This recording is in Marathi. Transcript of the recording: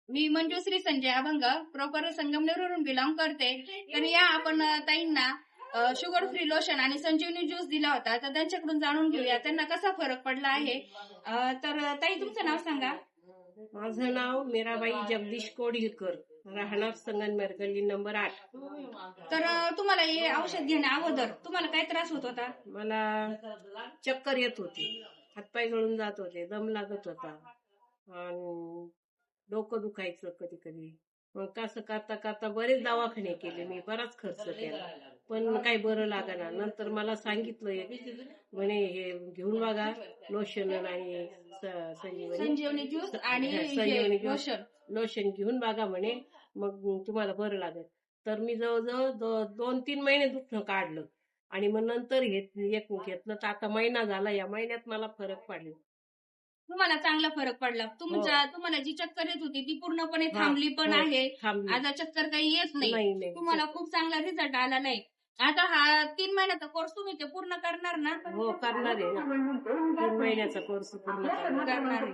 मी मंजुश्री संजय अभंग प्रॉपर संगमनेरवरून बिलॉंग करते. तर या आपण ताईंना शुगर फ्री लोशन आणि संजीवनी ज्यूस दिला होता, तर त्यांच्याकडून जाणून घेऊया त्यांना कसा फरक पडला आहे. तर ताई तुमचं नाव सांगा. माझं नाव मीराबाई जगदीश कोडीलकर, राहणार संगमनेर, गल्ली नंबर 8. तर तुम्हाला हे औषध घेण्या अगोदर तुम्हाला काय त्रास होत होता? मला चक्कर येत होती, हातपाय गळून जात होते, दम लागत होता आणि डोकं दुखायचं कधी कधी. मग कसं करता करता बरेच दवाखाने केले मी, बराच खर्च केला, पण काही बरं लागना. नंतर मला सांगितलं एक म्हणे हे घेऊन बघा, लोशन आणि संजीवनी ज्यूस आणि संजीवनी लोशन लोशन घेऊन बघा म्हणे, मग तुम्हाला बरं लागेल. तर मी जवळजवळ 2-3 महिने दुखणं काढलं आणि मग नंतर एक घेतलं, तर आता महिना झाला. या महिन्यात मला फरक पडला. तुम्हाला चांगला फरक पडला. तुम्हाला जी चक्कर येत होती ती पूर्णपणे थांबली पण आहे. आता चक्कर काही येत नाही. तुम्हाला खूप चांगला रिझल्ट आला नाही. आता हा 3 महिन्याचा कोर्स तुम्ही ते पूर्ण करणार ना? हो, करणार आहे. 3 महिन्याचा कोर्स पूर्ण करणार आहे.